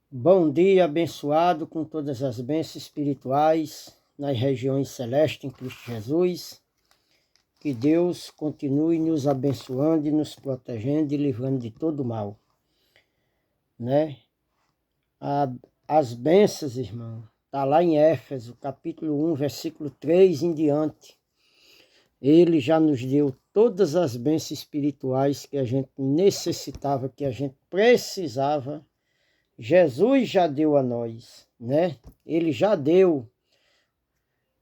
Bom dia, abençoado com todas as bênçãos espirituais nas regiões celestes em Cristo Jesus. Que Deus continue nos abençoando e nos protegendo e livrando de todo mal, né? As bênçãos, irmão, está lá em Éfeso, capítulo 1, versículo 3 em diante. Ele já nos deu todas as bênçãos espirituais que a gente necessitava, que a gente precisava. Jesus já deu a nós, né? Ele já deu,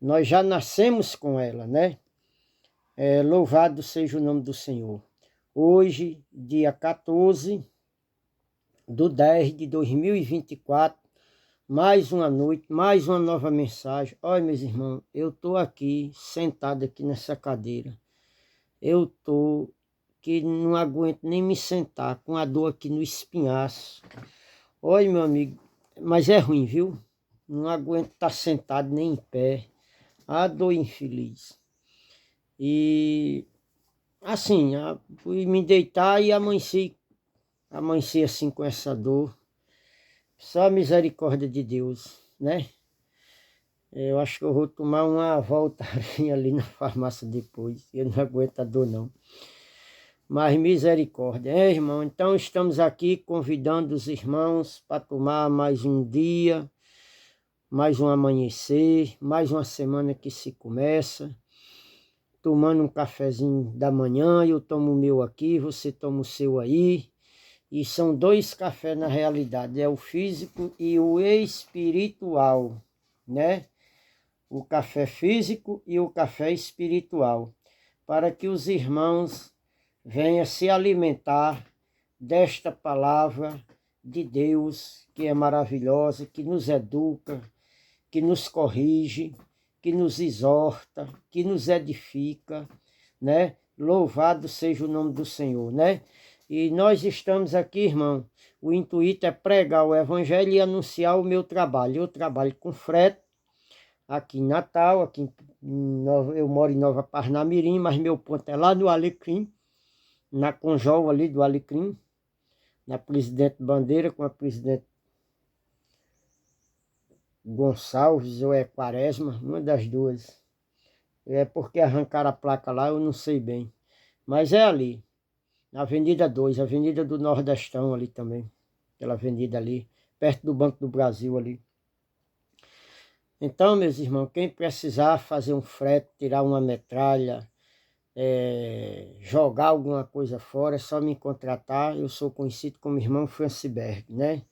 nós já nascemos com ela, né? Louvado seja o nome do Senhor. Hoje, dia 14/10/2024, mais uma noite, mais uma nova mensagem. Olha, meus irmãos, eu estou aqui, sentado aqui nessa cadeira. Eu estou que não aguento nem me sentar, com a dor aqui no espinhaço. Olha, meu amigo, mas é ruim, viu? Não aguento estar sentado nem em pé. A dor infeliz. E assim, fui me deitar e amanheci assim com essa dor. Só a misericórdia de Deus, né? Eu acho que eu vou tomar uma volta ali na farmácia depois. Eu não aguento a dor, não. Mas misericórdia, irmão? Então estamos aqui convidando os irmãos para tomar mais um dia, mais um amanhecer, mais uma semana que se começa. Tomando um cafezinho da manhã, eu tomo o meu aqui, você toma o seu aí. E são dois cafés na realidade, é o físico e o espiritual, né? O café físico e o café espiritual, para que os irmãos venham se alimentar desta palavra de Deus, que é maravilhosa, que nos educa, que nos corrige, que nos exorta, que nos edifica, né? Louvado seja o nome do Senhor, né? E nós estamos aqui, irmão, o intuito é pregar o evangelho e anunciar o meu trabalho. Eu trabalho com frete aqui em Natal, eu moro em Nova Parnamirim, mas meu ponto é lá no Alecrim, na Conjol ali do Alecrim, na Presidente Bandeira com a Presidente Gonçalves ou é Quaresma, uma das duas. É porque arrancaram a placa lá, eu não sei bem. Mas é ali, na Avenida 2, Avenida do Nordestão ali também. Aquela avenida ali, perto do Banco do Brasil ali. Então, meus irmãos, quem precisar fazer um frete, tirar uma metralha, jogar alguma coisa fora, é só me contratar. Eu sou conhecido como irmão Franciberg, né?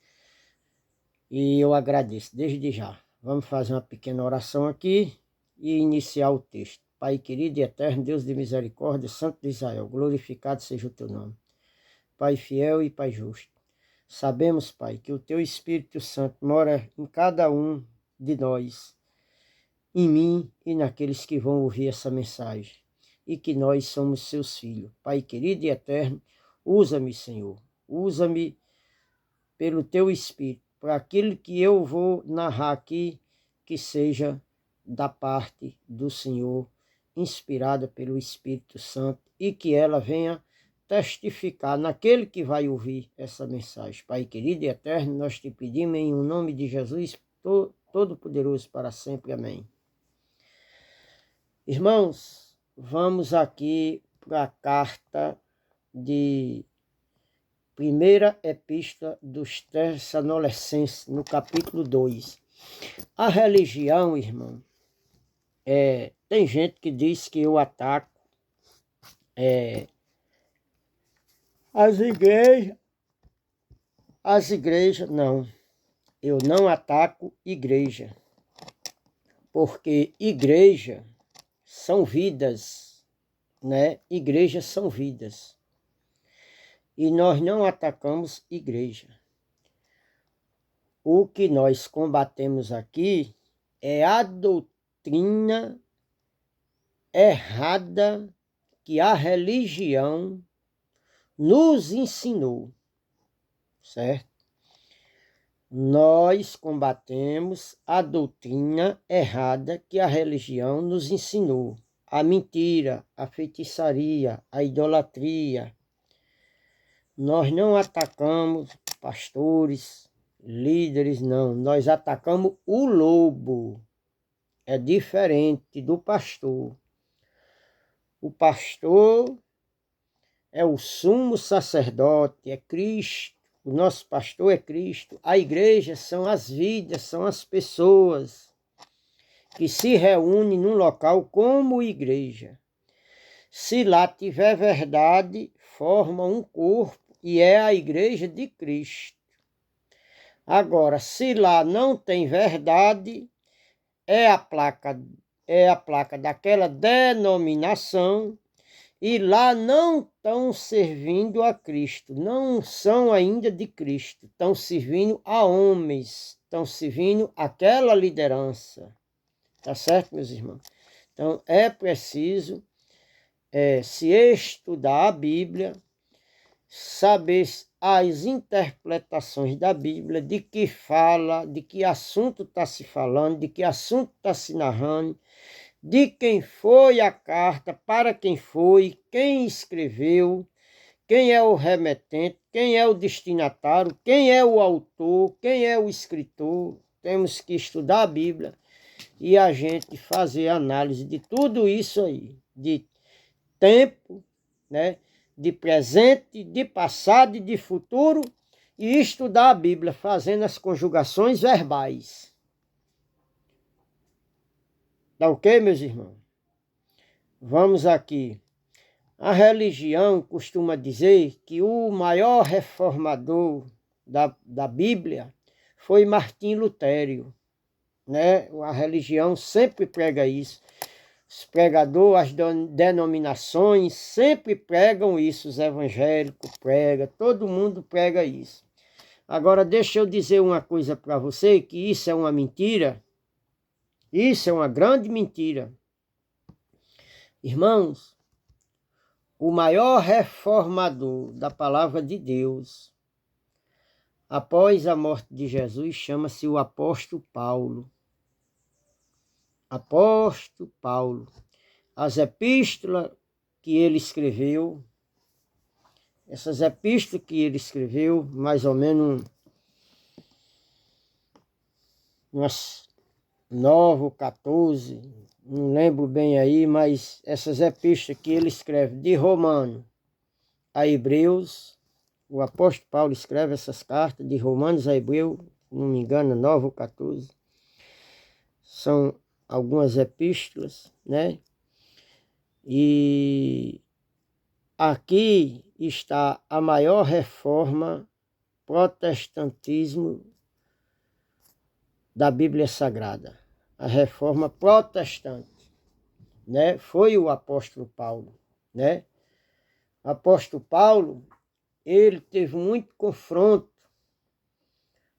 E eu agradeço desde já. Vamos fazer uma pequena oração aqui e iniciar o texto. Pai querido e eterno, Deus de misericórdia, Santo de Israel, glorificado seja o teu nome. Pai fiel e Pai justo. Sabemos, Pai, que o teu Espírito Santo mora em cada um de nós, em mim e naqueles que vão ouvir essa mensagem, e que nós somos seus filhos. Pai querido e eterno, usa-me, Senhor, usa-me pelo teu Espírito, para aquilo que eu vou narrar aqui, que seja da parte do Senhor, inspirada pelo Espírito Santo, e que ela venha testificar naquele que vai ouvir essa mensagem. Pai querido e eterno, nós te pedimos em nome de Jesus Todo-Poderoso para sempre. Amém. Irmãos, vamos aqui para a carta de Primeira Epístola dos Tessalonicenses, no capítulo 2. A religião, irmão, tem gente que diz que eu ataco as igrejas. As igrejas, não. Eu não ataco igreja. Porque igreja são vidas, né? Igrejas são vidas. E nós não atacamos igreja. O que nós combatemos aqui é a doutrina errada que a religião nos ensinou, certo? Nós combatemos a doutrina errada que a religião nos ensinou. A mentira, a feitiçaria, a idolatria. Nós não atacamos pastores, líderes, não. Nós atacamos o lobo. É diferente do pastor. O pastor é o sumo sacerdote, é Cristo. O nosso pastor é Cristo. A igreja são as vidas, são as pessoas que se reúnem num local como igreja. Se lá tiver verdade, forma um corpo e é a igreja de Cristo. Agora, se lá não tem verdade, é a placa daquela denominação e lá não estão servindo a Cristo, não são ainda de Cristo, estão servindo a homens, estão servindo aquela liderança. Tá certo, meus irmãos? Então, é preciso se estudar a Bíblia, saber as interpretações da Bíblia, de que fala, de que assunto está se falando, de que assunto está se narrando, de quem foi a carta, para quem foi, quem escreveu, quem é o remetente, quem é o destinatário, quem é o autor, quem é o escritor. Temos que estudar a Bíblia e a gente fazer análise de tudo isso aí, de tempo, né? De presente, de passado e de futuro, e estudar a Bíblia fazendo as conjugações verbais. Tá ok, meus irmãos? Vamos aqui. A religião costuma dizer que o maior reformador da Bíblia foi Martim Lutero, né? A religião sempre prega isso. Os pregadores, as denominações sempre pregam isso, os evangélicos pregam, todo mundo prega isso. Agora, deixa eu dizer uma coisa para você, que isso é uma mentira. Isso é uma grande mentira. Irmãos, o maior reformador da palavra de Deus, após a morte de Jesus, chama-se o apóstolo Paulo. Apóstolo Paulo. As epístolas que ele escreveu, essas epístolas que ele escreveu, mais ou menos umas 9 ou 14, não lembro bem aí, mas essas epístolas que ele escreve de Romano a Hebreus, o apóstolo Paulo escreve essas cartas de Romanos a Hebreus, não me engano, 9 ou 14, são algumas epístolas, né? E aqui está a maior reforma protestantismo da Bíblia Sagrada. A reforma protestante, né? Foi o apóstolo Paulo, né? O apóstolo Paulo, ele teve muito confronto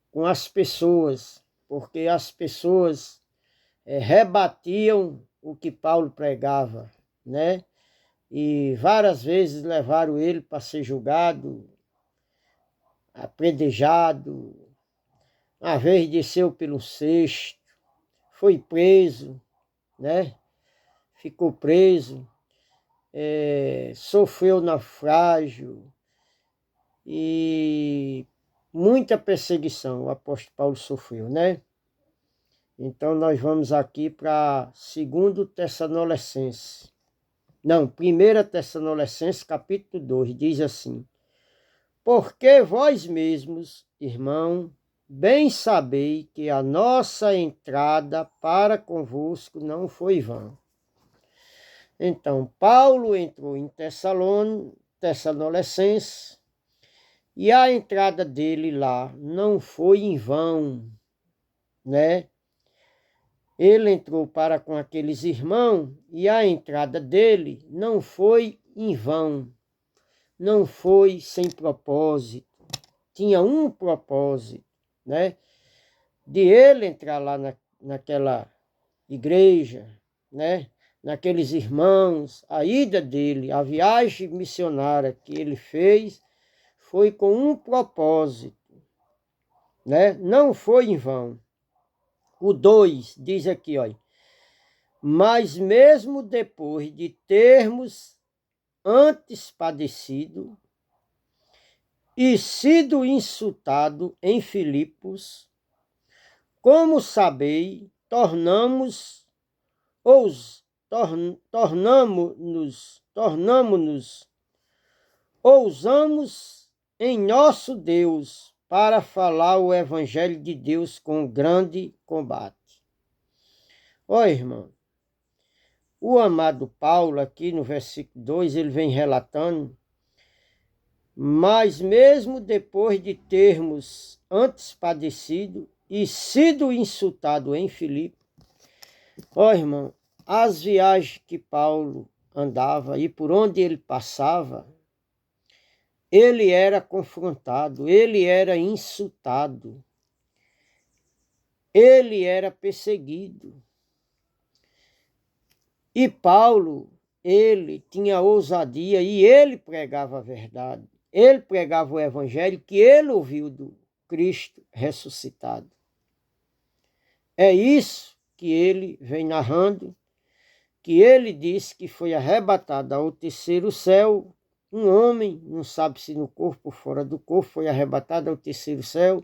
com as pessoas, porque as pessoas rebatiam o que Paulo pregava, né? E várias vezes levaram ele para ser julgado, apedrejado. Uma vez desceu pelo cesto, foi preso, né? Ficou preso, sofreu naufrágio e muita perseguição o apóstolo Paulo sofreu, né? Então nós vamos aqui para 2 Tessalonicenses. Não, 1 Tessalonicenses capítulo 2, diz assim: porque vós mesmos, irmão, bem sabei que a nossa entrada para convosco não foi vã. Então, Paulo entrou em Tessalonicenses e a entrada dele lá não foi em vão, né? Ele entrou para com aqueles irmãos e a entrada dele não foi em vão, não foi sem propósito, tinha um propósito, né? De ele entrar lá naquela igreja, né? Naqueles irmãos, a ida dele, a viagem missionária que ele fez, foi com um propósito, né? Não foi em vão. O 2 diz aqui, olha, mas mesmo depois de termos antes padecido, e sido insultado em Filipos, como sabei, ousamos em nosso Deus para falar o evangelho de Deus com grande combate. Ó, irmão, o amado Paulo aqui no versículo 2, ele vem relatando: mas mesmo depois de termos antes padecido e sido insultado em Filipe, ó, irmão, as viagens que Paulo andava e por onde ele passava, ele era confrontado, ele era insultado, ele era perseguido. E Paulo, ele tinha ousadia e ele pregava a verdade. Ele pregava o evangelho que ele ouviu do Cristo ressuscitado. É isso que ele vem narrando, que ele disse que foi arrebatado ao terceiro céu. Um homem, não sabe se no corpo ou fora do corpo, foi arrebatado ao terceiro céu.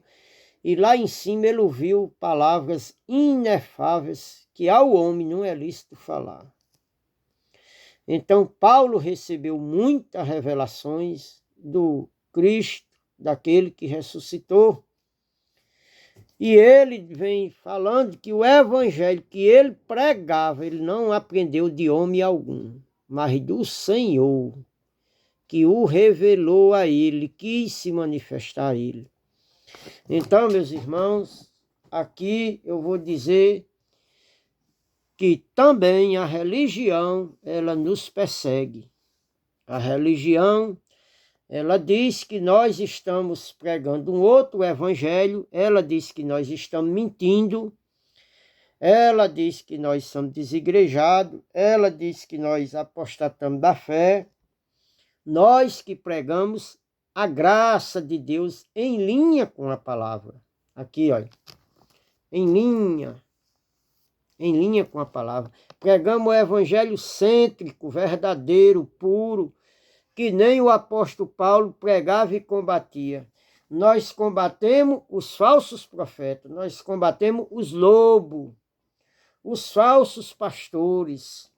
E lá em cima ele ouviu palavras inefáveis que ao homem não é lícito falar. Então Paulo recebeu muitas revelações do Cristo, daquele que ressuscitou. E ele vem falando que o evangelho que ele pregava, ele não aprendeu de homem algum, mas do Senhor, que o revelou a ele, quis se manifestar a ele. Então, meus irmãos, aqui eu vou dizer que também a religião, ela nos persegue. A religião, ela diz que nós estamos pregando um outro evangelho, ela diz que nós estamos mentindo, ela diz que nós somos desigrejados, ela diz que nós apostatamos da fé. Nós que pregamos a graça de Deus em linha com a palavra. Aqui, olha, em linha com a palavra. Pregamos o evangelho cêntrico, verdadeiro, puro, que nem o apóstolo Paulo pregava e combatia. Nós combatemos os falsos profetas, nós combatemos os lobos, os falsos pastores,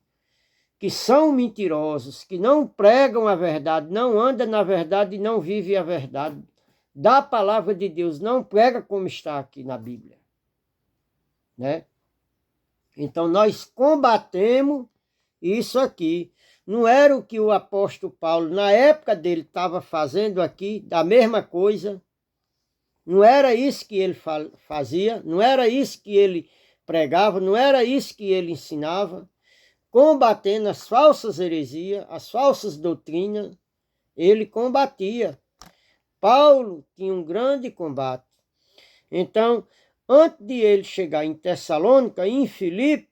que são mentirosos, que não pregam a verdade, não andam na verdade e não vivem a verdade da palavra de Deus, não prega como está aqui na Bíblia, né? Então nós combatemos isso aqui. Não era o que o apóstolo Paulo, na época dele, estava fazendo aqui, da mesma coisa. Não era isso que ele fazia, não era isso que ele pregava, não era isso que ele ensinava. Combatendo as falsas heresias, as falsas doutrinas, ele combatia. Paulo tinha um grande combate. Então, antes de ele chegar em Tessalônica, em Filipe,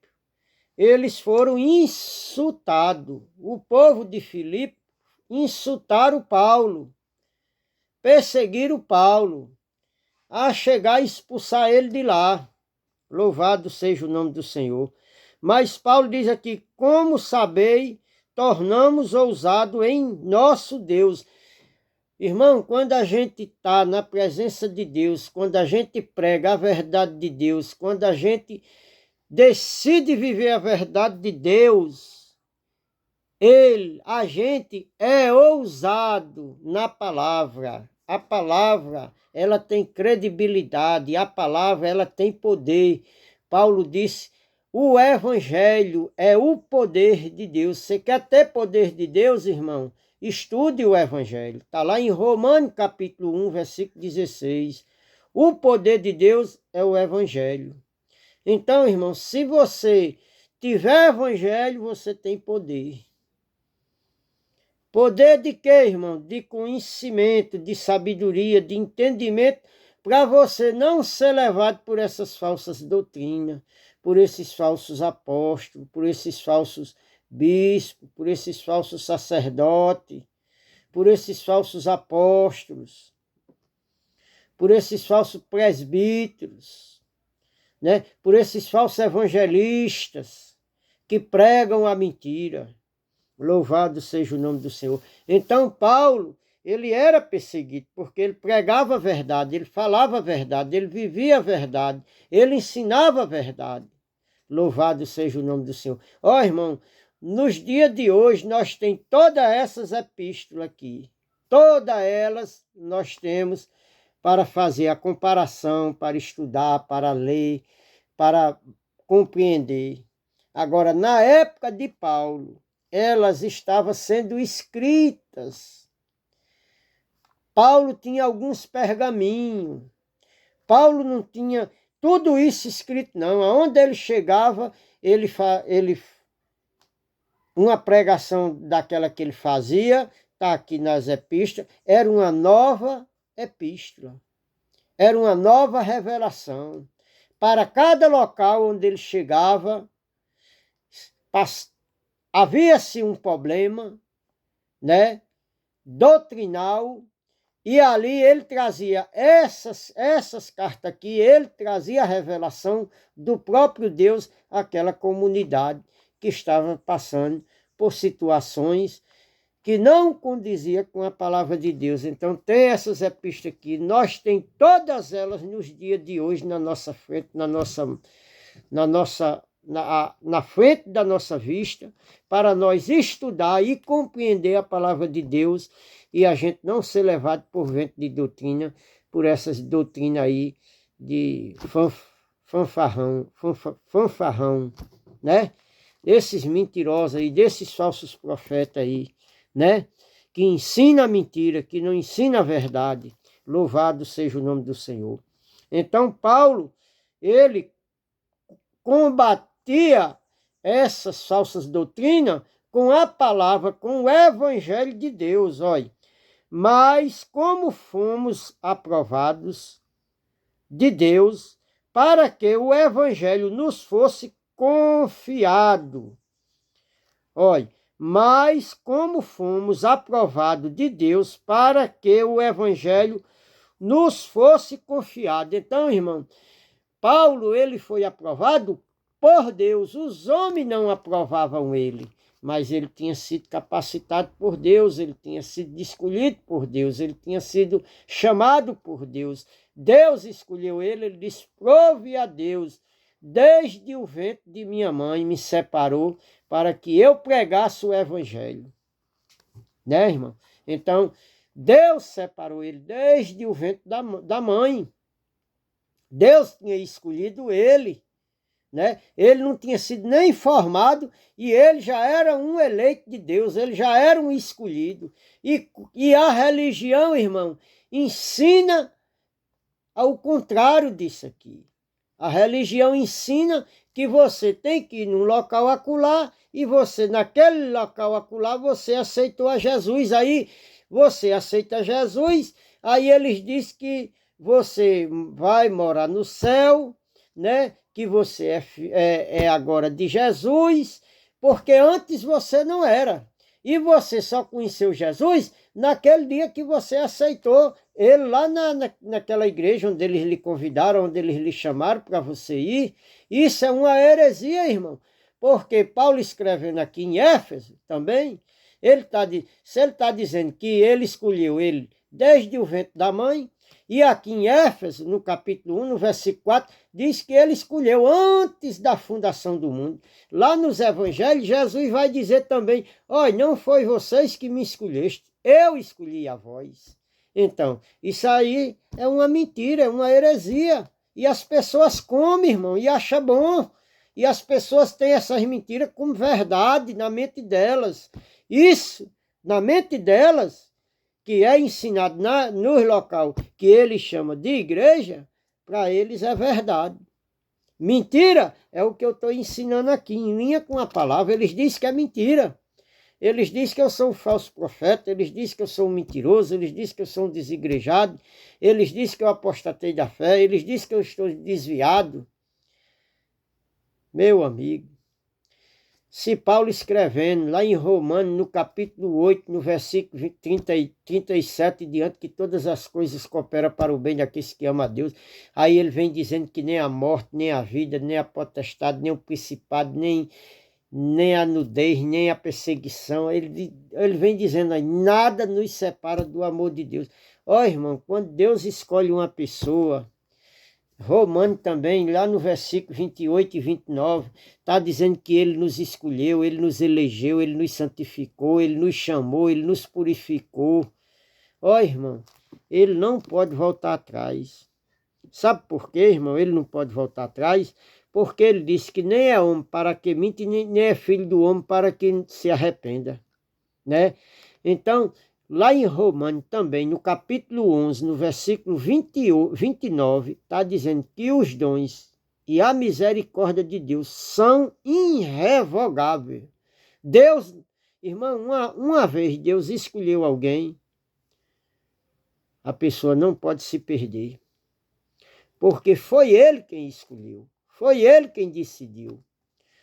eles foram insultados. O povo de Filipe insultaram Paulo, perseguiram Paulo, a chegar a expulsar ele de lá. Louvado seja o nome do Senhor. Mas Paulo diz aqui: como sabei, tornamos ousado em nosso Deus. Irmão, quando a gente está na presença de Deus, quando a gente prega a verdade de Deus, quando a gente decide viver a verdade de Deus, a gente é ousado na palavra. A palavra, ela tem credibilidade, a palavra, ela tem poder. Paulo disse: o evangelho é o poder de Deus. Você quer ter poder de Deus, irmão? Estude o evangelho. Está lá em Romanos capítulo 1, versículo 16. O poder de Deus é o evangelho. Então, irmão, se você tiver evangelho, você tem poder. Poder de quê, irmão? De conhecimento, de sabedoria, de entendimento, para você não ser levado por essas falsas doutrinas, por esses falsos apóstolos, por esses falsos bispos, por esses falsos sacerdotes, por esses falsos apóstolos, por esses falsos presbíteros, né? Por esses falsos evangelistas que pregam a mentira. Louvado seja o nome do Senhor. Então Paulo, ele era perseguido, porque ele pregava a verdade, ele falava a verdade, ele vivia a verdade, ele ensinava a verdade. Louvado seja o nome do Senhor. Ó, irmão, nos dias de hoje nós temos todas essas epístolas aqui. Todas elas nós temos para fazer a comparação, para estudar, para ler, para compreender. Agora, na época de Paulo, elas estavam sendo escritas. Paulo tinha alguns pergaminhos. Paulo não tinha tudo isso escrito, não. Aonde ele chegava, uma pregação daquela que ele fazia, está aqui nas epístolas, era uma nova epístola. Era uma nova revelação. Para cada local onde ele chegava, havia-se um problema, né, doutrinal, e ali ele trazia essas cartas aqui, ele trazia a revelação do próprio Deus àquela comunidade que estava passando por situações que não condizia com a palavra de Deus. Então tem essas epístolas aqui, nós temos todas elas nos dias de hoje na nossa frente, na frente da nossa vista, para nós estudar e compreender a palavra de Deus e a gente não ser levado por vento de doutrina, por essas doutrinas aí de fanfarrão, né? Esses mentirosos aí, desses falsos profetas aí, né? Que ensina a mentira, que não ensina a verdade. Louvado seja o nome do Senhor. Então Paulo, ele combatia essas falsas doutrinas com a palavra, com o evangelho de Deus, olha. Mas como fomos aprovados de Deus para que o evangelho nos fosse confiado. Olha, mas como fomos aprovados de Deus para que o evangelho nos fosse confiado. Então, irmão, Paulo, ele foi aprovado por Deus. Os homens não aprovavam ele, mas ele tinha sido capacitado por Deus, ele tinha sido escolhido por Deus, ele tinha sido chamado por Deus. Deus escolheu ele, ele disse, prove a Deus, desde o ventre de minha mãe me separou para que eu pregasse o evangelho. Né, irmão? Então, Deus separou ele desde o ventre da mãe. Deus tinha escolhido ele, né? Ele não tinha sido nem formado e ele já era um eleito de Deus, ele já era um escolhido. E a religião, irmão, ensina ao contrário disso aqui. A religião ensina que você tem que ir num local acolá e você, naquele local acolá, você aceitou a Jesus. Aí você aceita Jesus, aí eles dizem que você vai morar no céu, né? Que você é agora de Jesus, porque antes você não era. E você só conheceu Jesus naquele dia que você aceitou ele lá naquela igreja onde eles lhe convidaram, onde eles lhe chamaram para você ir. Isso é uma heresia, irmão. Porque Paulo escrevendo aqui em Éfeso também, se ele está dizendo que ele escolheu ele desde o ventre da mãe, e aqui em Éfeso, no capítulo 1, no versículo 4, diz que ele escolheu antes da fundação do mundo. Lá nos evangelhos, Jesus vai dizer também, olha, não foi vocês que me escolheste, eu escolhi a vós. Então, isso aí é uma mentira, é uma heresia. E as pessoas comem, irmão, e acham bom. E as pessoas têm essas mentiras como verdade na mente delas. Isso, na mente delas, que é ensinado no local que ele chama de igreja, para eles é verdade. Mentira é o que eu estou ensinando aqui, em linha com a palavra. Eles dizem que é mentira. Eles dizem que eu sou um falso profeta, eles dizem que eu sou um mentiroso, eles dizem que eu sou um desigrejado, eles dizem que eu apostatei da fé, eles dizem que eu estou desviado. Meu amigo, se Paulo escrevendo lá em Romanos, no capítulo 8, no versículo 30 e 37 diante, que todas as coisas cooperam para o bem daqueles que amam a Deus, aí ele vem dizendo que nem a morte, nem a vida, nem a potestade, nem o principado, nem nem a nudez, nem a perseguição. Ele vem dizendo aí, nada nos separa do amor de Deus. Ó, irmão, quando Deus escolhe uma pessoa, Romano também, lá no versículo 28 e 29, está dizendo que ele nos escolheu, ele nos elegeu, ele nos santificou, ele nos chamou, ele nos purificou. Ó, irmão, ele não pode voltar atrás. Sabe por quê, irmão? Ele não pode voltar atrás, porque ele disse que nem é homem para que mente, nem é filho do homem para que se arrependa, né? Então, lá em Romanos também, no capítulo 11, no versículo 29, está dizendo que os dons e a misericórdia de Deus são irrevogáveis. Deus, irmão, uma vez Deus escolheu alguém, a pessoa não pode se perder. Porque foi ele quem escolheu, foi ele quem decidiu,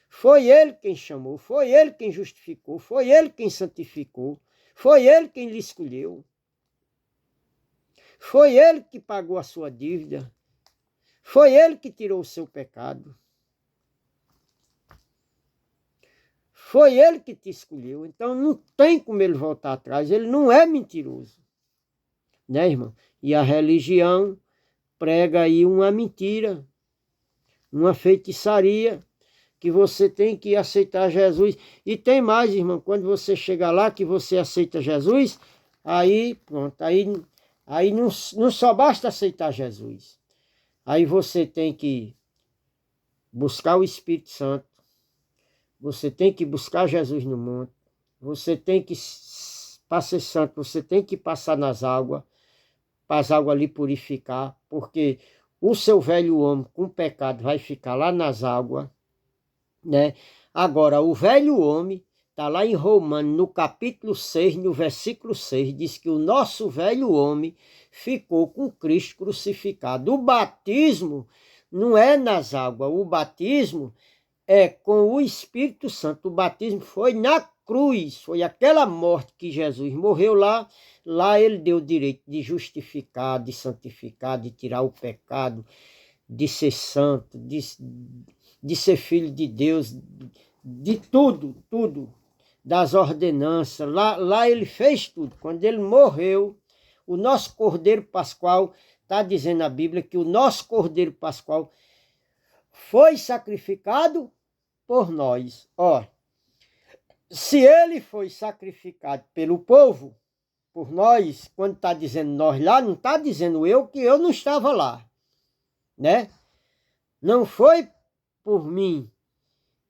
foi ele quem chamou, foi ele quem justificou, foi ele quem santificou, foi ele quem lhe escolheu. Foi ele que pagou a sua dívida, foi ele que tirou o seu pecado. Foi ele que te escolheu, então não tem como ele voltar atrás, ele não é mentiroso. Né, irmão? E a religião prega aí uma mentira, uma feitiçaria, que você tem que aceitar Jesus. E tem mais, irmão, quando você chega lá que você aceita Jesus, aí pronto, aí não só basta aceitar Jesus. Aí você tem que buscar o Espírito Santo, você tem que buscar Jesus no monte, você tem que, para ser santo, você tem que passar nas águas, para as águas lhe purificar, porque o seu velho homem com pecado vai ficar lá nas águas, né? Agora, o velho homem, está lá em Romanos, no capítulo 6, no versículo 6, diz que o nosso velho homem ficou com Cristo crucificado. O batismo não é nas águas, o batismo é com o Espírito Santo. O batismo foi na cruz, foi aquela morte que Jesus morreu lá. Lá ele deu o direito de justificar, de santificar, de tirar o pecado, de ser santo, de ser filho de Deus, de tudo, tudo, das ordenanças. Lá ele fez tudo. Quando ele morreu, o nosso Cordeiro Pascual, está dizendo a Bíblia que o nosso Cordeiro Pascual foi sacrificado por nós. Ó, se ele foi sacrificado pelo povo, por nós, quando está dizendo nós lá, não está dizendo eu, que eu não estava lá, né? Não foi por mim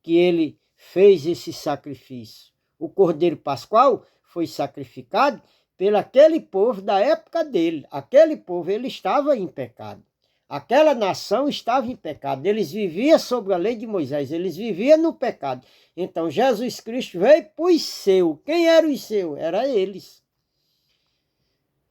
que ele fez esse sacrifício. O Cordeiro Pascual foi sacrificado pelo aquele povo da época dele. Aquele povo, ele estava em pecado. Aquela nação estava em pecado. Eles viviam sob a lei de Moisés. Eles viviam no pecado. Então, Jesus Cristo veio para os seus. Quem eram os seus? Era eles.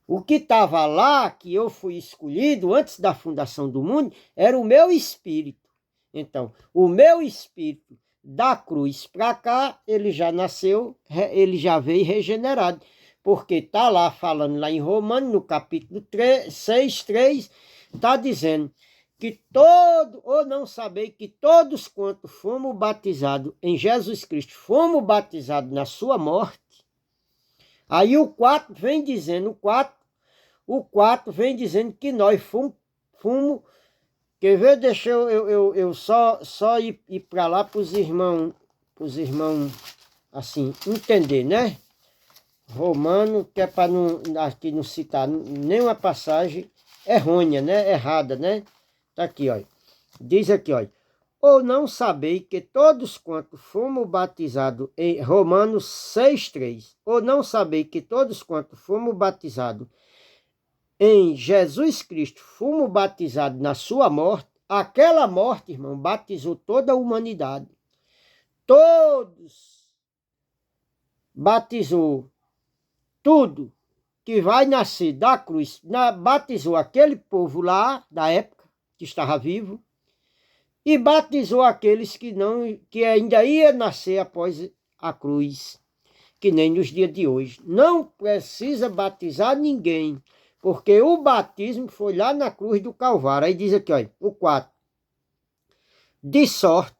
O que estava lá, que eu fui escolhido antes da fundação do mundo, era o meu espírito. Então, o meu espírito da cruz para cá, ele já nasceu, ele já veio regenerado. Porque está lá falando lá em Romanos, no capítulo 6, 3, está dizendo que ou não saber que todos quanto fomos batizados em Jesus Cristo, fomos batizados na sua morte. Aí o 4 vem dizendo, o 4 vem dizendo que nós fomos, quer ver, deixa eu só ir para lá para os irmãos, assim, entender, né? Romano, que é para aqui não citar nenhuma passagem errônea, né? Errada, né? Tá aqui, ó. Diz aqui, ó. Ou não sabei que todos quanto fomos batizados em Romanos 6,3. Ou não sabei que todos quanto fomos batizados em Jesus Cristo, fomos batizados na sua morte. Aquela morte, irmão, batizou toda a humanidade. Todos batizou. Tudo que vai nascer da cruz, batizou aquele povo lá da época que estava vivo e batizou aqueles que ainda ia nascer após a cruz, que nem nos dias de hoje. Não precisa batizar ninguém, porque o batismo foi lá na cruz do Calvário. Aí diz aqui, ó, o 4. De sorte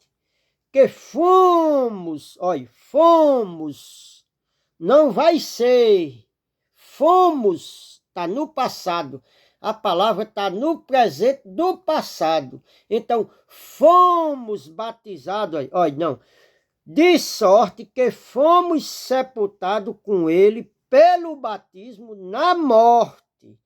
que fomos, olha, fomos, não vai ser, fomos, está no passado. A palavra está no presente do passado. Então, fomos batizados, olha, não, de sorte que fomos sepultados com ele pelo batismo na morte,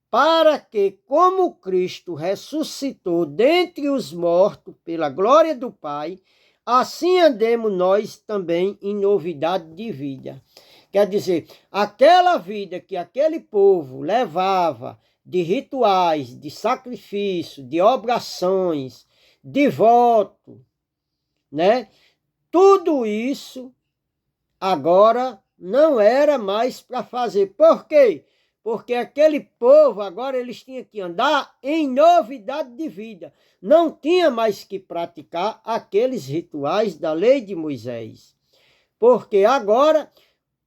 para que, como Cristo ressuscitou dentre os mortos pela glória do Pai, assim andemos nós também em novidade de vida. Quer dizer, aquela vida que aquele povo levava de rituais, de sacrifício, de obrações, de voto, né? Tudo isso agora não era mais para fazer. Por quê? Porque aquele povo agora eles tinham que andar em novidade de vida. Não tinha mais que praticar aqueles rituais da lei de Moisés. Porque agora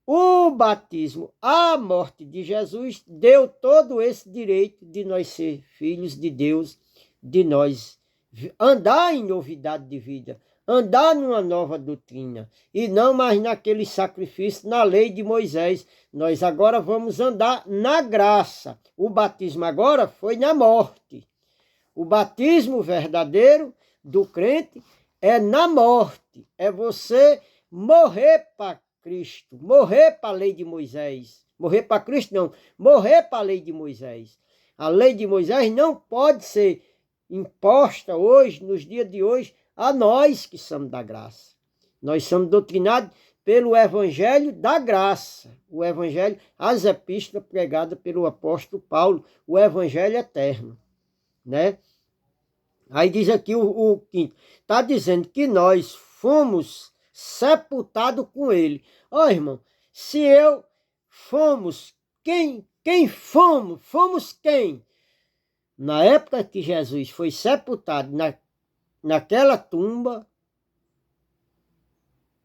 o batismo, a morte de Jesus, deu todo esse direito de nós ser filhos de Deus, de nós andar em novidade de vida, andar numa nova doutrina, e não mais naquele sacrifício, na lei de Moisés. Nós agora vamos andar na graça. O batismo agora foi na morte. O batismo verdadeiro do crente é na morte, é você morrer para Cristo, morrer para a lei de Moisés. Morrer para Cristo não, morrer para a lei de Moisés. A lei de Moisés não pode ser imposta hoje, nos dias de hoje, a nós que somos da graça. Nós somos doutrinados pelo evangelho da graça, o evangelho, as epístolas pregadas pelo apóstolo Paulo, o evangelho eterno, né? Aí diz aqui o quinto, está dizendo que nós fomos sepultados com ele. Ó, irmão, se eu fomos, quem fomos? Fomos quem? Na época que Jesus foi sepultado naquela tumba,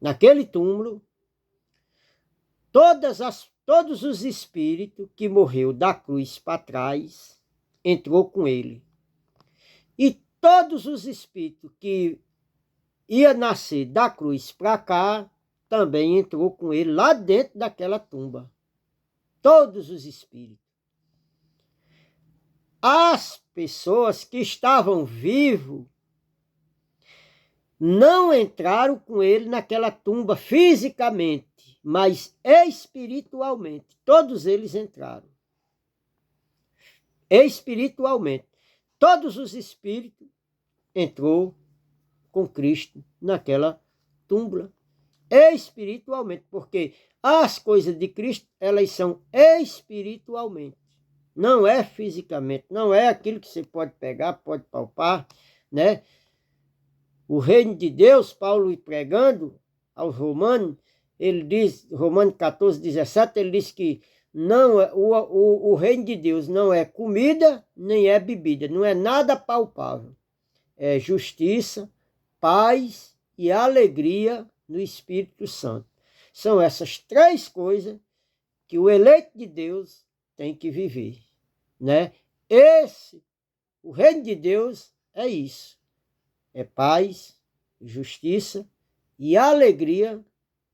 naquele túmulo, todos os espíritos que morreu da cruz para trás, entrou com ele. E todos os espíritos que ia nascer da cruz para cá, também entrou com ele lá dentro daquela tumba. Todos os espíritos. As pessoas que estavam vivos não entraram com ele naquela tumba fisicamente, mas espiritualmente. Todos eles entraram. Espiritualmente. Todos os espíritos entrou com Cristo naquela tumba. Espiritualmente, porque as coisas de Cristo, elas são espiritualmente. Não é fisicamente, não é aquilo que você pode pegar, pode palpar, né? O reino de Deus, Paulo pregando aos Romanos, ele diz, Romanos 14, 17, ele diz que não, o reino de Deus não é comida, nem é bebida, não é nada palpável. É justiça, paz e alegria no Espírito Santo. São essas três coisas que o eleito de Deus tem que viver, né? O reino de Deus é isso. É paz, justiça e alegria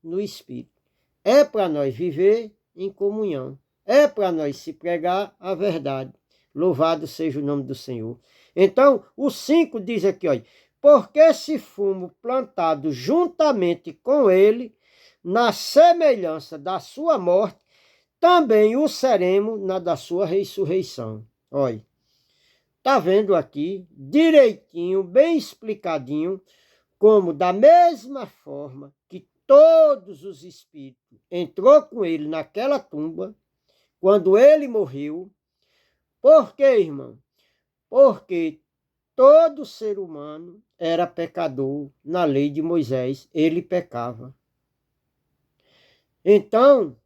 no Espírito. É para nós viver em comunhão. É para nós se pregar a verdade. Louvado seja o nome do Senhor. Então, o 5 diz aqui, olha, porque se fomos plantados juntamente com ele, na semelhança da sua morte, também o seremos na da sua ressurreição. Olha, está vendo aqui, direitinho, bem explicadinho, como da mesma forma que todos os espíritos entrou com ele naquela tumba, quando ele morreu. Por quê, irmão? Porque todo ser humano era pecador na lei de Moisés, ele pecava. Então,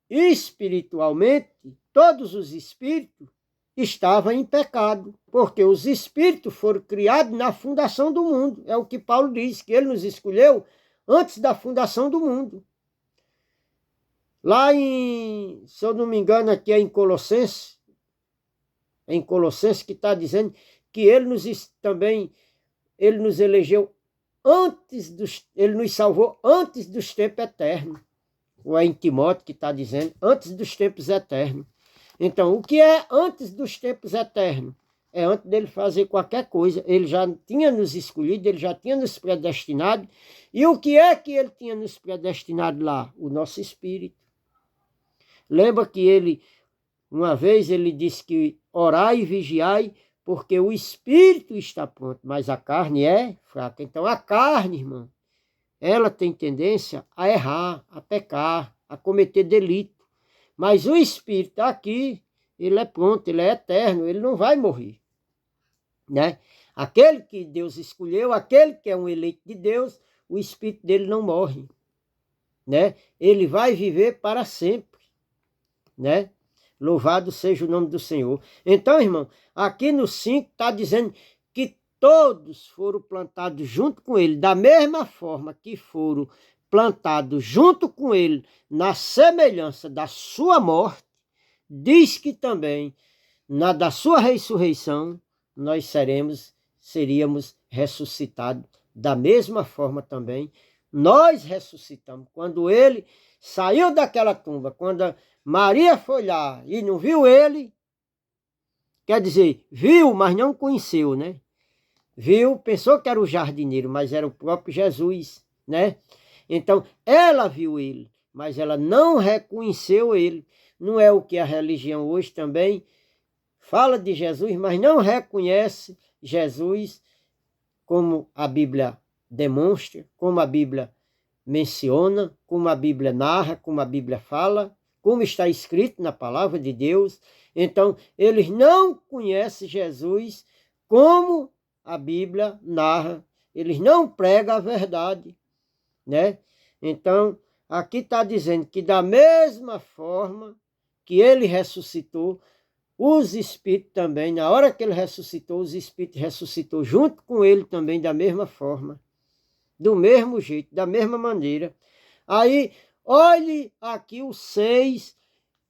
espiritualmente, todos os espíritos estavam em pecado, porque os espíritos foram criados na fundação do mundo. É o que Paulo diz, que ele nos escolheu antes da fundação do mundo. Lá se eu não me engano, aqui é em Colossenses que está dizendo que ele nos elegeu Ele nos salvou antes dos tempos eternos. Ou é em Timóteo que está dizendo, antes dos tempos eternos. Então, o que é antes dos tempos eternos? É antes dele fazer qualquer coisa. Ele já tinha nos escolhido, ele já tinha nos predestinado. E o que é que ele tinha nos predestinado lá? O nosso espírito. Lembra que uma vez ele disse que orai e vigiai, porque o espírito está pronto, mas a carne é fraca. Então a carne, irmão, ela tem tendência a errar, a pecar, a cometer delito. Mas o espírito está aqui, ele é pronto, ele é eterno, ele não vai morrer. Né? Aquele que Deus escolheu, aquele que é um eleito de Deus, o espírito dele não morre. Né? Ele vai viver para sempre. Né? Louvado seja o nome do Senhor. Então, irmão, aqui no 5 está dizendo que todos foram plantados junto com ele, da mesma forma que foram plantados junto com ele, na semelhança da sua morte, diz que também, da sua ressurreição, nós seríamos ressuscitados da mesma forma também. Nós ressuscitamos. Quando ele saiu daquela tumba, quando Maria foi lá e não viu ele, quer dizer, viu, mas não conheceu, né? Viu, pensou que era o jardineiro, mas era o próprio Jesus, né? Então, ela viu ele, mas ela não reconheceu ele. Não é o que a religião hoje também fala de Jesus, mas não reconhece Jesus como a Bíblia demonstra, como a Bíblia menciona, como a Bíblia narra, como a Bíblia fala, como está escrito na palavra de Deus. Então, eles não conhecem Jesus como a Bíblia narra. Eles não pregam a verdade, né? Então, aqui está dizendo que da mesma forma que ele ressuscitou, os espíritos também, na hora que ele ressuscitou, os espíritos ressuscitou junto com ele também da mesma forma, do mesmo jeito, da mesma maneira. Aí, olhe aqui os 6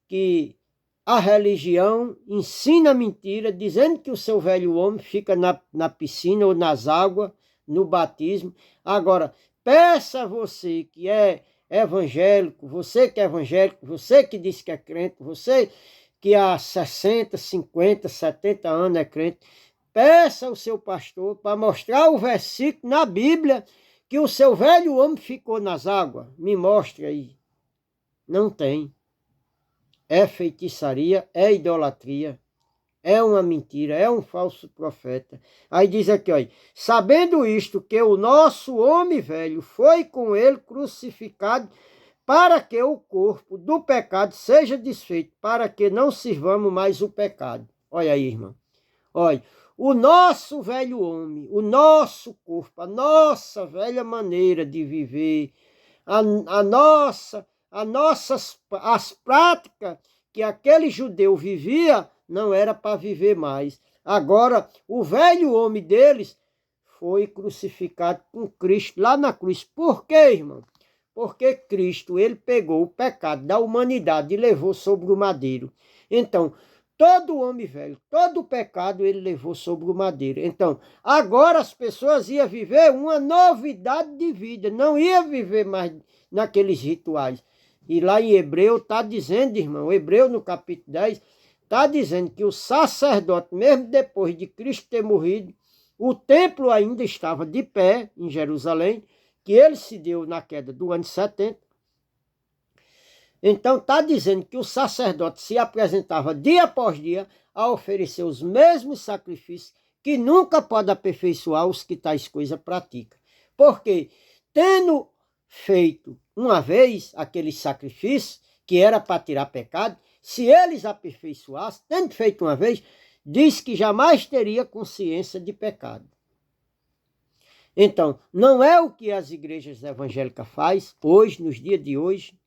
que a religião ensina mentira, dizendo que o seu velho homem fica na piscina ou nas águas, no batismo. Agora, peça a você que é evangélico, você que diz que é crente, você que há 60, 50, 70 anos é crente, peça ao seu pastor para mostrar o versículo na Bíblia que o seu velho homem ficou nas águas. Me mostre aí. Não tem. É feitiçaria, é idolatria, é uma mentira, é um falso profeta. Aí diz aqui, olha, sabendo isto, que o nosso homem velho foi com ele crucificado, para que o corpo do pecado seja desfeito, para que não sirvamos mais o pecado. Olha aí, irmão. Olha, o nosso velho homem, o nosso corpo, a nossa velha maneira de viver, as práticas que aquele judeu vivia, não era para viver mais. Agora, o velho homem deles foi crucificado com Cristo lá na cruz. Por quê, irmão? Porque Cristo, ele pegou o pecado da humanidade e levou sobre o madeiro. Então, todo homem velho, todo o pecado ele levou sobre o madeiro. Então, agora as pessoas iam viver uma novidade de vida, não iam viver mais naqueles rituais. E lá em Hebreu está dizendo, irmão, Hebreu no capítulo 10, está dizendo que o sacerdote, mesmo depois de Cristo ter morrido, o templo ainda estava de pé em Jerusalém, que ele se deu na queda do ano 70. Então está dizendo que o sacerdote se apresentava dia após dia a oferecer os mesmos sacrifícios que nunca pode aperfeiçoar os que tais coisas praticam. Porque tendo feito uma vez aquele sacrifício que era para tirar pecado, se eles aperfeiçoassem, tendo feito uma vez, diz que jamais teria consciência de pecado. Então, não é o que as igrejas evangélicas fazem hoje, nos dias de hoje.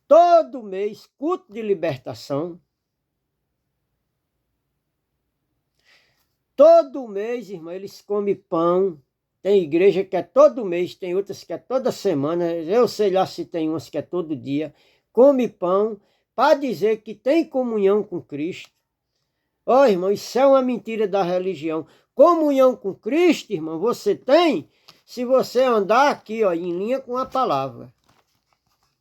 Todo mês, culto de libertação. Todo mês, irmão, eles comem pão. Tem igreja que é todo mês, tem outras que é toda semana. Eu sei lá se tem umas que é todo dia. Come pão para dizer que tem comunhão com Cristo. Ó, irmão, isso é uma mentira da religião. Comunhão com Cristo, irmão, você tem se você andar aqui, ó, em linha com a palavra.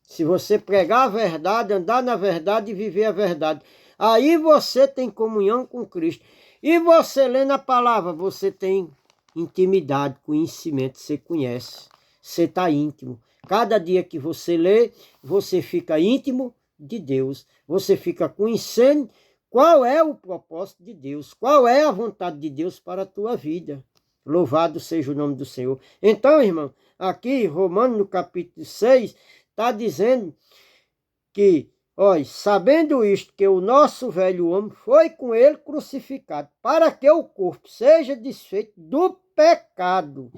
Se você pregar a verdade, andar na verdade e viver a verdade. Aí você tem comunhão com Cristo. E você lendo a palavra, você tem intimidade, conhecimento, você conhece. Você está íntimo. Cada dia que você lê, você fica íntimo de Deus. Você fica conhecendo qual é o propósito de Deus, qual é a vontade de Deus para a tua vida. Louvado seja o nome do Senhor. Então, irmão, aqui, Romanos no capítulo 6, está dizendo que, olha, sabendo isto, que o nosso velho homem foi com ele crucificado, para que o corpo seja desfeito do pecado.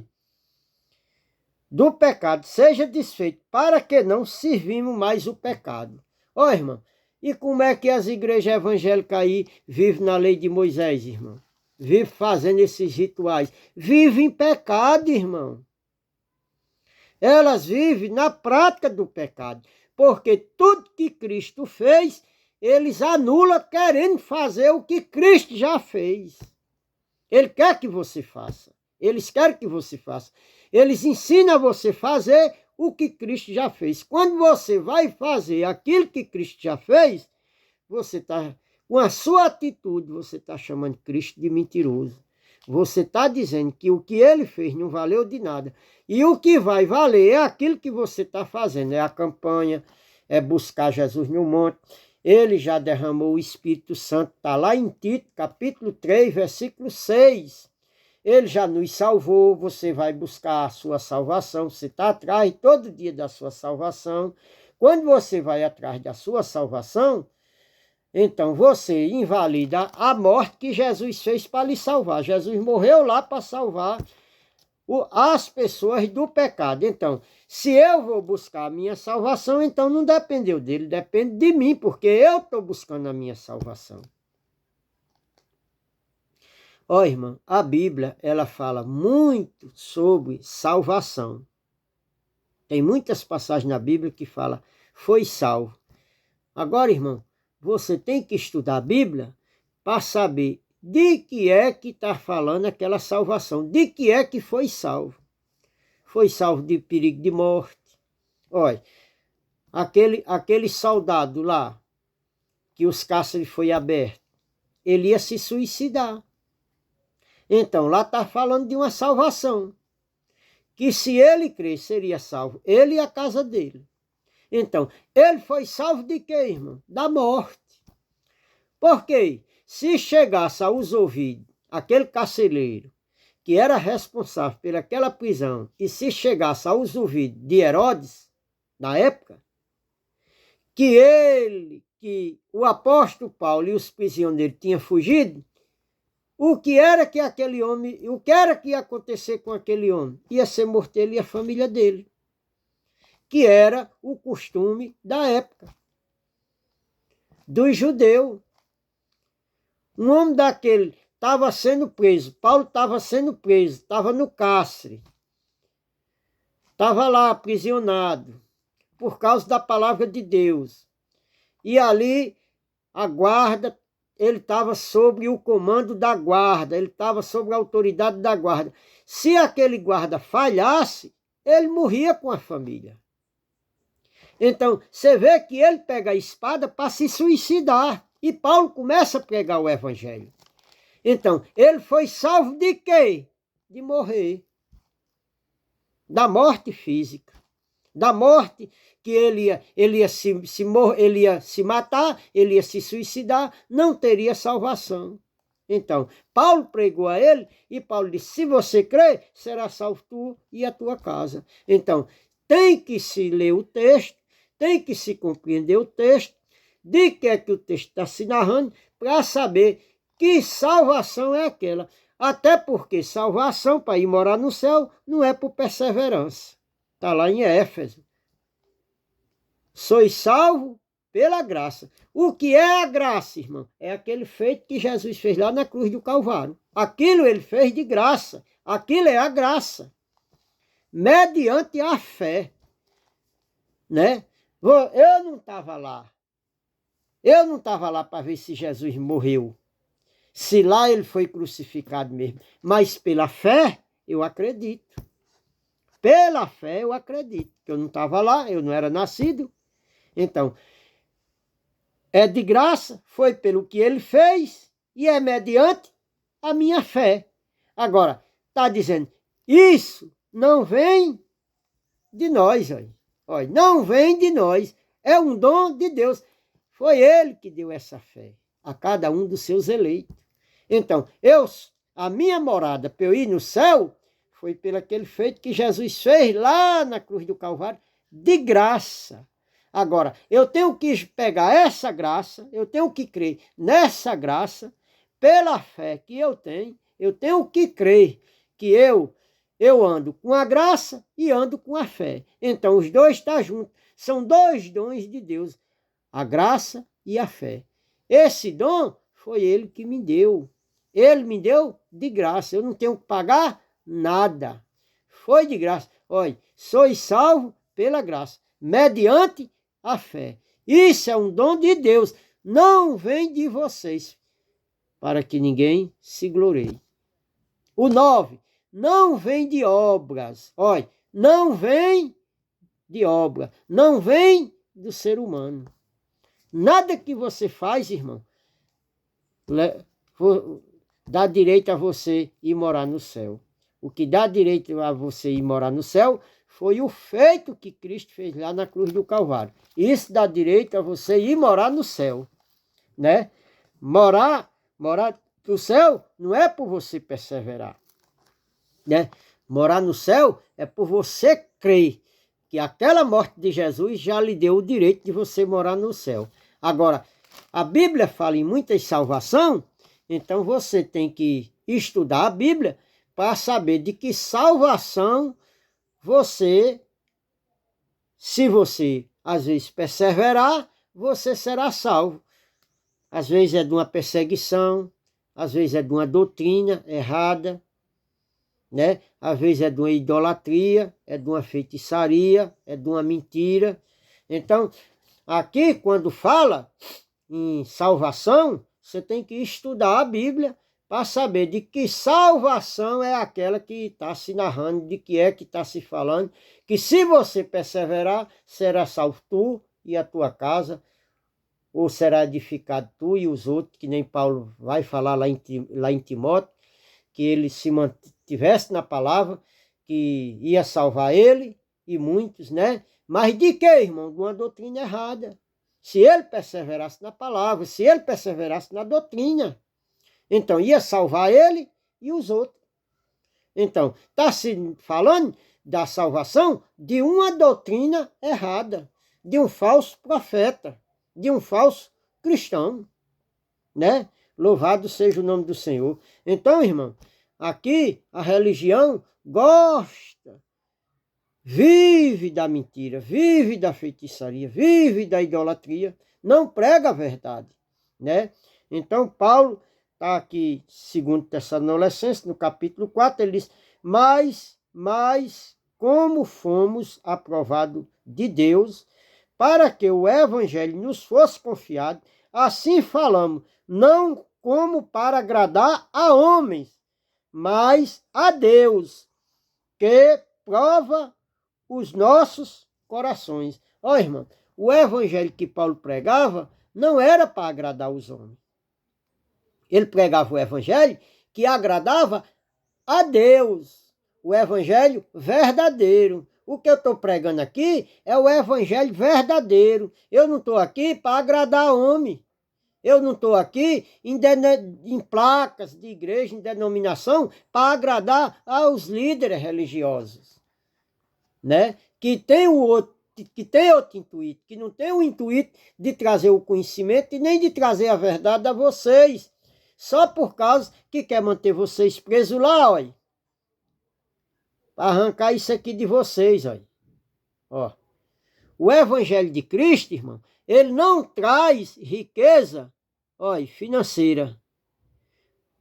Do pecado seja desfeito, para que não servimos mais o pecado. Ó, irmão, e como é que as igrejas evangélicas aí vivem na lei de Moisés, irmão? Vivem fazendo esses rituais. Vivem em pecado, irmão. Elas vivem na prática do pecado. Porque tudo que Cristo fez, eles anulam querendo fazer o que Cristo já fez. Ele quer que você faça. Eles querem que você faça. Eles ensinam a você fazer o que Cristo já fez. Quando você vai fazer aquilo que Cristo já fez, você está, com a sua atitude, você está chamando Cristo de mentiroso. Você está dizendo que o que ele fez não valeu de nada. E o que vai valer é aquilo que você está fazendo. É a campanha, é buscar Jesus no monte. Ele já derramou o Espírito Santo. Está lá em Tito, capítulo 3, versículo 6. Ele já nos salvou, você vai buscar a sua salvação, você está atrás todo dia da sua salvação. Quando você vai atrás da sua salvação, então você invalida a morte que Jesus fez para lhe salvar. Jesus morreu lá para salvar as pessoas do pecado. Então, se eu vou buscar a minha salvação, então não dependeu dele, depende de mim, porque eu estou buscando a minha salvação. Ó, irmã, a Bíblia, ela fala muito sobre salvação. Tem muitas passagens na Bíblia que fala, foi salvo. Agora, irmão, você tem que estudar a Bíblia para saber de que é que está falando aquela salvação, de que é que foi salvo. Foi salvo de perigo de morte. Olha, aquele soldado lá, que os cárceres foi aberto, ele ia se suicidar. Então, lá está falando de uma salvação. Que se ele crer, seria salvo. Ele e a casa dele. Então, ele foi salvo de quê, irmão? Da morte. Por quê? Se chegasse aos ouvidos aquele carcereiro, que era responsável pelaquela prisão, e se chegasse aos ouvidos de Herodes, na época, que o apóstolo Paulo e os prisioneiros tinham fugido, o que era que aquele homem, o que era que ia acontecer com aquele homem? Ia ser morto ele e a família dele, que era o costume da época, dos judeus. Um homem daquele estava sendo preso, Paulo estava sendo preso, estava no cárcere, estava lá aprisionado, por causa da palavra de Deus. E ali a guarda, ele estava sob o comando da guarda, ele estava sob a autoridade da guarda. Se aquele guarda falhasse, ele morria com a família. Então, você vê que ele pega a espada para se suicidar. E Paulo começa a pregar o evangelho. Então, ele foi salvo de quê? De morrer. Da morte física. Da morte que ele ia se matar, ele ia se suicidar, não teria salvação. Então, Paulo pregou a ele e Paulo disse, se você crer, será salvo tu e a tua casa. Então, tem que se ler o texto, tem que se compreender o texto, de que é que o texto está se narrando, para saber que salvação é aquela. Até porque salvação, para ir morar no céu, não é por perseverança. Está lá em Éfeso. Sois salvo pela graça. O que é a graça, irmão? É aquele feito que Jesus fez lá na cruz do Calvário. Aquilo ele fez de graça. Aquilo é a graça. Mediante a fé. Né? Eu não estava lá. Eu não estava lá para ver se Jesus morreu. Se lá ele foi crucificado mesmo. Mas pela fé, eu acredito. Pela fé, eu acredito. Que eu não estava lá, eu não era nascido. Então, é de graça, foi pelo que ele fez e é mediante a minha fé. Agora, está dizendo, isso não vem de nós, olha. Olha, não vem de nós, é um dom de Deus. Foi ele que deu essa fé a cada um dos seus eleitos. Então, a minha morada para eu ir no céu foi pelo aquele feito que Jesus fez lá na cruz do Calvário, de graça. Agora, eu tenho que pegar essa graça, eu tenho que crer nessa graça, pela fé que eu tenho que crer que eu ando com a graça e ando com a fé. Então, os dois estão juntos. São dois dons de Deus, a graça e a fé. Esse dom foi ele que me deu. Ele me deu de graça. Eu não tenho que pagar nada. Foi de graça. Olha, sois salvo pela graça, mediante a fé. Isso é um dom de Deus. Não vem de vocês, para que ninguém se glorie. O 9. Não vem de obras. Olha, não vem de obra. Não vem do ser humano. Nada que você faz, irmão, dá direito a você ir morar no céu. O que dá direito a você ir morar no céu foi o feito que Cristo fez lá na cruz do Calvário. Isso dá direito a você ir morar no céu, né? Morar no céu não é por você perseverar, né? Morar no céu é por você crer que aquela morte de Jesus já lhe deu o direito de você morar no céu. Agora, a Bíblia fala em muitas salvação, então você tem que estudar a Bíblia para saber de que salvação se você às vezes perseverar, você será salvo. Às vezes é de uma perseguição, às vezes é de uma doutrina errada, né? Às vezes é de uma idolatria, é de uma feitiçaria, é de uma mentira. Então, aqui quando fala em salvação, você tem que estudar a Bíblia para saber de que salvação é aquela que está se narrando, de que é que está se falando, que se você perseverar, será salvo tu e a tua casa, ou será edificado tu e os outros, que nem Paulo vai falar lá em Timóteo, que ele se mantivesse na palavra, que ia salvar ele e muitos, né? Mas de que, irmão? De uma doutrina errada. Se ele perseverasse na palavra, se ele perseverasse na doutrina, então ia salvar ele e os outros. Então, está se falando da salvação de uma doutrina errada, de um falso profeta, de um falso cristão, né? Louvado seja o nome do Senhor. Então, irmão, aqui a religião gosta, vive da mentira, vive da feitiçaria, vive da idolatria, não prega a verdade, né? Então, Paulo está aqui, segundo Tessalonicenses, no capítulo 4, ele diz, mas como fomos aprovados de Deus, para que o evangelho nos fosse confiado, assim falamos, não como para agradar a homens, mas a Deus, que prova os nossos corações. Ó, irmão, o evangelho que Paulo pregava não era para agradar os homens. Ele pregava o evangelho que agradava a Deus, o evangelho verdadeiro. O que eu estou pregando aqui é o evangelho verdadeiro. Eu não estou aqui para agradar homem. Eu não estou aqui em placas de igreja, em denominação, para agradar aos líderes religiosos, né? Que tem outro intuito, que não tem o intuito de trazer o conhecimento e nem de trazer a verdade a vocês, só por causa que quer manter vocês presos lá, olha, para arrancar isso aqui de vocês, olha. Ó. O evangelho de Cristo, irmão, ele não traz riqueza, olha, financeira.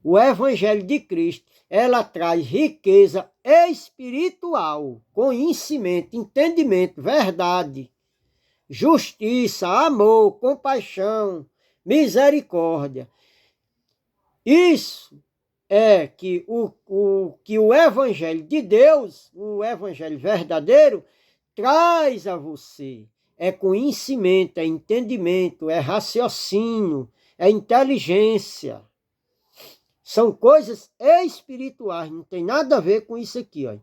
O evangelho de Cristo, ela traz riqueza espiritual, conhecimento, entendimento, verdade, justiça, amor, compaixão, misericórdia. Isso é que o Evangelho de Deus, o Evangelho verdadeiro, traz a você. É conhecimento, é entendimento, é raciocínio, é inteligência. São coisas espirituais, não tem nada a ver com isso aqui. Ó.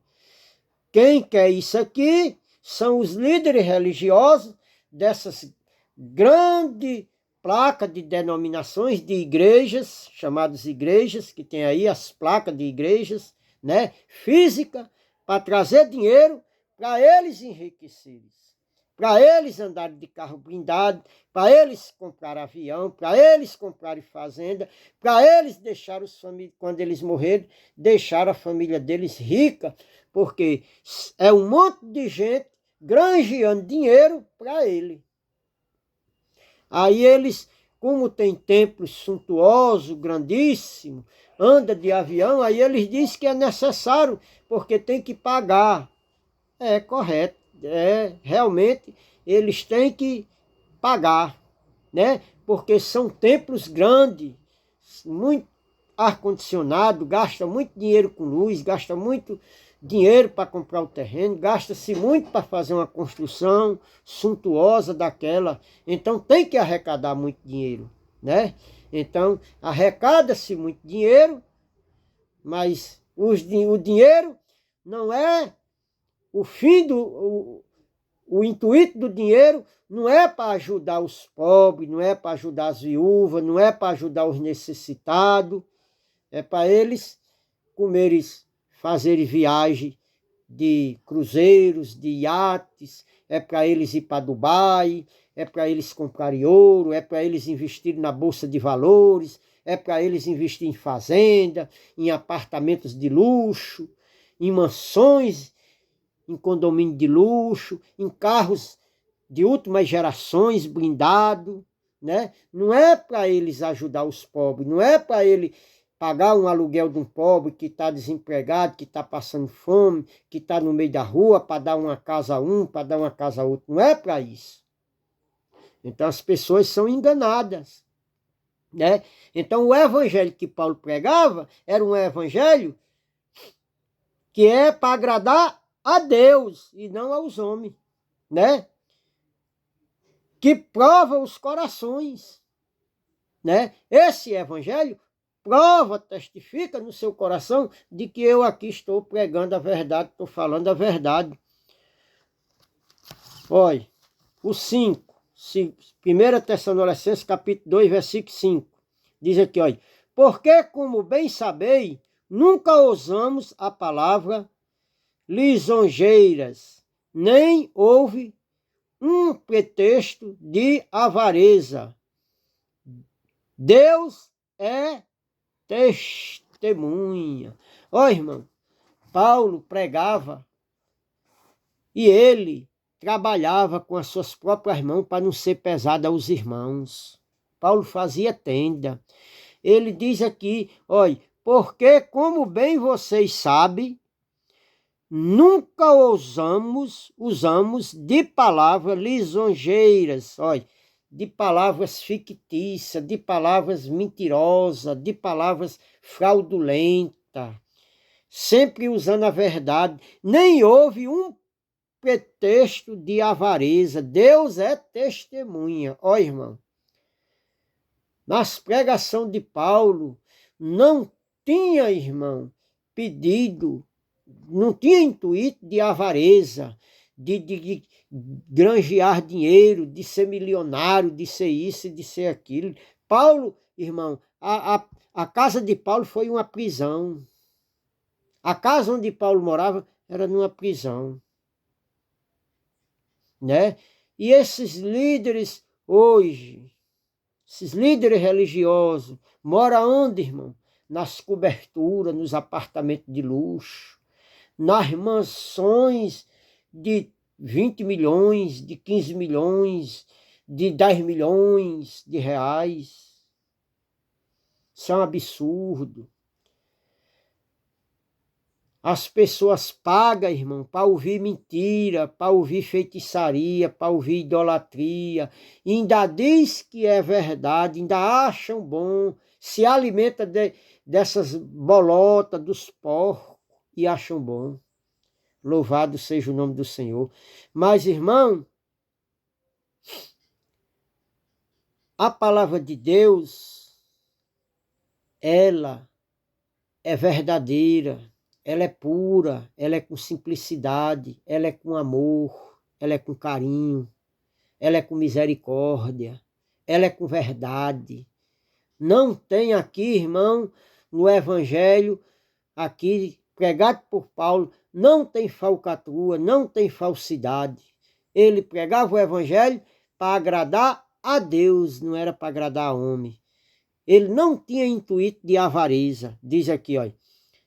Quem quer isso aqui são os líderes religiosos dessas grandes placas de denominações de igrejas, chamadas igrejas, que tem aí as placas de igrejas, né, física, para trazer dinheiro para eles enriquecerem, para eles andarem de carro blindado, para eles comprar avião, para eles comprarem fazenda, para eles deixar os famílias, quando eles morrerem, deixar a família deles rica, porque é um monte de gente granjeando dinheiro para ele. Aí eles, como tem templos suntuosos, grandíssimos, anda de avião, aí eles dizem que é necessário, porque tem que pagar. É correto, realmente eles têm que pagar, né? Porque são templos grandes, muito ar-condicionado, gasta muito dinheiro com luz, gasta muito dinheiro para comprar o terreno, gasta-se muito para fazer uma construção suntuosa daquela, então tem que arrecadar muito dinheiro, né? Então arrecada-se muito dinheiro, mas o dinheiro não é o fim o intuito do dinheiro não é para ajudar os pobres, não é para ajudar as viúvas, não é para ajudar os necessitados, é para eles comerem, fazerem viagem de cruzeiros, de iates, é para eles ir para Dubai, é para eles comprarem ouro, é para eles investirem na bolsa de valores, é para eles investirem em fazenda, em apartamentos de luxo, em mansões, em condomínio de luxo, em carros de últimas gerações, blindado, né? Não é para eles ajudar os pobres, não é para ele pagar um aluguel de um pobre que está desempregado, que está passando fome, que está no meio da rua, para dar uma casa a um, para dar uma casa a outro. Não é para isso. Então as pessoas são enganadas, né? Então o evangelho que Paulo pregava era um evangelho que é para agradar a Deus e não aos homens, né? Que prova os corações, né? Esse evangelho prova, testifica no seu coração de que eu aqui estou pregando a verdade, estou falando a verdade. Olha, o 5, 1 Tessalonicenses capítulo 2, versículo 5, diz aqui, olha, porque como bem sabeis, nunca ousamos a palavra lisonjeiras, nem houve um pretexto de avareza. Deus é testemunha. Ó, irmão, Paulo pregava e ele trabalhava com as suas próprias mãos para não ser pesado aos irmãos. Paulo fazia tenda. Ele diz aqui, olha, porque como bem vocês sabem, nunca usamos de palavras lisonjeiras, olha, de palavras fictícias, de palavras mentirosas, de palavras fraudulentas, sempre usando a verdade. Nem houve um pretexto de avareza. Deus é testemunha. Ó, irmão, nas pregações de Paulo, não tinha, irmão, pedido, não tinha intuito de avareza, de granjear dinheiro, de ser milionário, de ser isso e de ser aquilo. Paulo, irmão, a casa de Paulo foi uma prisão. A casa onde Paulo morava era numa prisão, né? E esses líderes hoje, esses líderes religiosos, moram onde, irmão? Nas coberturas, nos apartamentos de luxo, nas mansões de 20 milhões, de 15 milhões, de 10 milhões de reais. Isso é um absurdo. As pessoas pagam, irmão, para ouvir mentira, para ouvir feitiçaria, para ouvir idolatria. E ainda diz que é verdade, ainda acham bom, se alimenta dessas bolotas, dos porcos, e acham bom. Louvado seja o nome do Senhor. Mas, irmão, a palavra de Deus, ela é verdadeira. Ela é pura, ela é com simplicidade, ela é com amor, ela é com carinho, ela é com misericórdia, ela é com verdade. Não tem aqui, irmão, no Evangelho, aqui pregado por Paulo, não tem falcatrua, não tem falsidade. Ele pregava o Evangelho para agradar a Deus, não era para agradar a homem. Ele não tinha intuito de avareza, diz aqui, olha.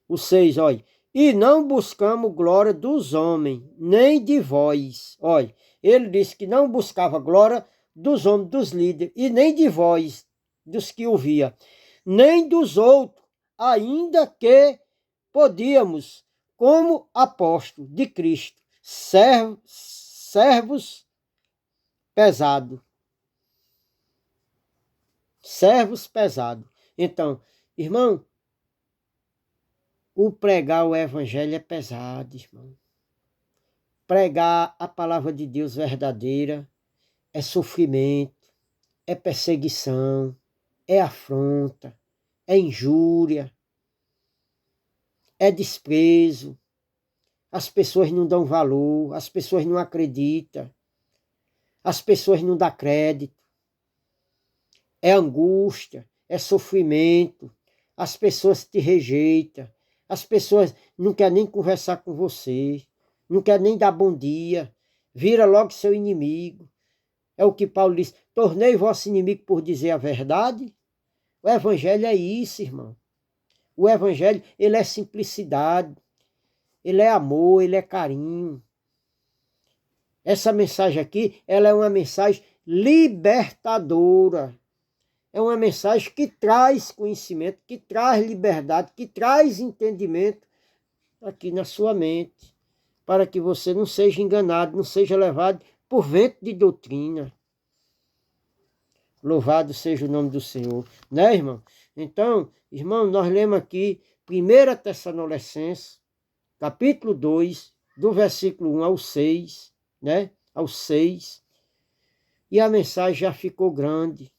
O 6, olha. E não buscamos glória dos homens, nem de vós. Olha, ele disse que não buscava glória dos homens, dos líderes, e nem de vós, dos que ouvia, nem dos outros, ainda que podíamos, como apóstolos de Cristo, servos pesados. Servos pesados. Então, irmão, o pregar o evangelho é pesado, irmão. Pregar a palavra de Deus verdadeira é sofrimento, é perseguição, é afronta, é injúria, é desprezo. As pessoas não dão valor, as pessoas não acreditam, as pessoas não dão crédito. É angústia, é sofrimento, as pessoas te rejeitam. As pessoas não querem nem conversar com você, não querem nem dar bom dia, vira logo seu inimigo. É o que Paulo diz, tornei vosso inimigo por dizer a verdade. O evangelho é isso, irmão. O evangelho, ele é simplicidade, ele é amor, ele é carinho. Essa mensagem aqui, ela é uma mensagem libertadora. É uma mensagem que traz conhecimento, que traz liberdade, que traz entendimento aqui na sua mente, para que você não seja enganado, não seja levado por vento de doutrina. Louvado seja o nome do Senhor, né, irmão? Então, irmão, nós lemos aqui 1 Tessalonicenses, capítulo 2, do versículo 1 ao 6, né? Ao 6. E a mensagem já ficou grande.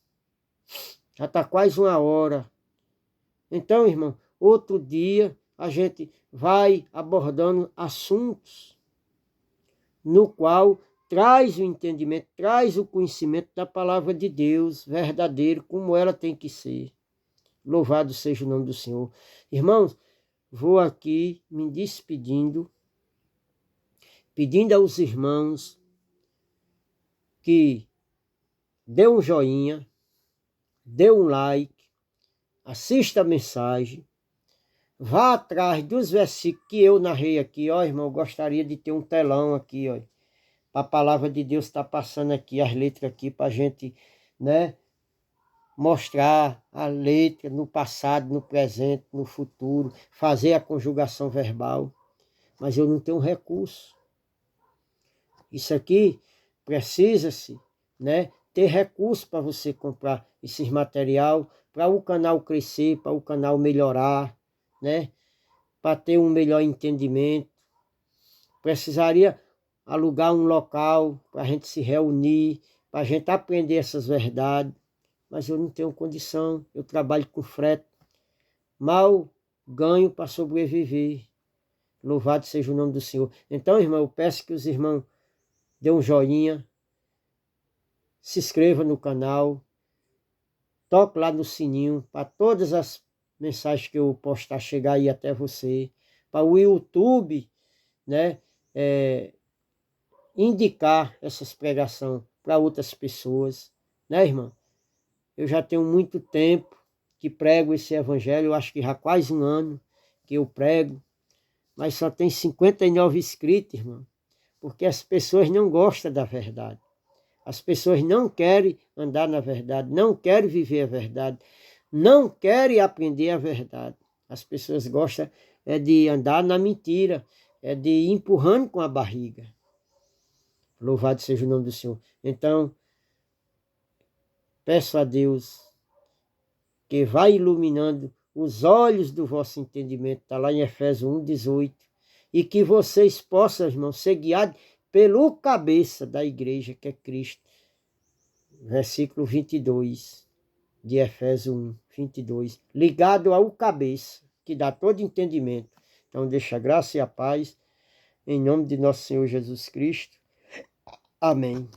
Já está quase 1 hora. Então, irmão, outro dia a gente vai abordando assuntos no qual traz o entendimento, traz o conhecimento da palavra de Deus verdadeiro, como ela tem que ser. Louvado seja o nome do Senhor. Irmãos, vou aqui me despedindo, pedindo aos irmãos que dê um joinha, dê um like, assista a mensagem, vá atrás dos versículos que eu narrei aqui, ó, irmão, eu gostaria de ter um telão aqui, ó, para a palavra de Deus estar passando aqui, as letras aqui, para a gente, né, mostrar a letra no passado, no presente, no futuro, fazer a conjugação verbal, mas eu não tenho recurso. Isso aqui precisa-se, né, ter recurso para você comprar esses material, para o canal crescer, para o canal melhorar, né? Para ter um melhor entendimento. Precisaria alugar um local para a gente se reunir, para a gente aprender essas verdades. Mas eu não tenho condição, eu trabalho com frete. Mal ganho para sobreviver. Louvado seja o nome do Senhor. Então, irmão, eu peço que os irmãos dêem um joinha, se inscreva no canal, toque lá no sininho para todas as mensagens que eu postar chegar aí até você, para o YouTube, né, indicar essas pregações para outras pessoas, né, irmão? Eu já tenho muito tempo que prego esse evangelho, eu acho que já quase 1 ano que eu prego, mas só tem 59 inscritos, irmão, porque as pessoas não gostam da verdade. As pessoas não querem andar na verdade, não querem viver a verdade, não querem aprender a verdade. As pessoas gostam de andar na mentira, de ir empurrando com a barriga. Louvado seja o nome do Senhor. Então, peço a Deus que vá iluminando os olhos do vosso entendimento, está lá em Efésios 1:18, e que vocês possam, irmãos, ser guiados pelo cabeça da igreja, que é Cristo. Versículo 22 de Efésios 1:22, ligado ao cabeça, que dá todo entendimento. Então, deixa a graça e a paz, em nome de nosso Senhor Jesus Cristo. Amém.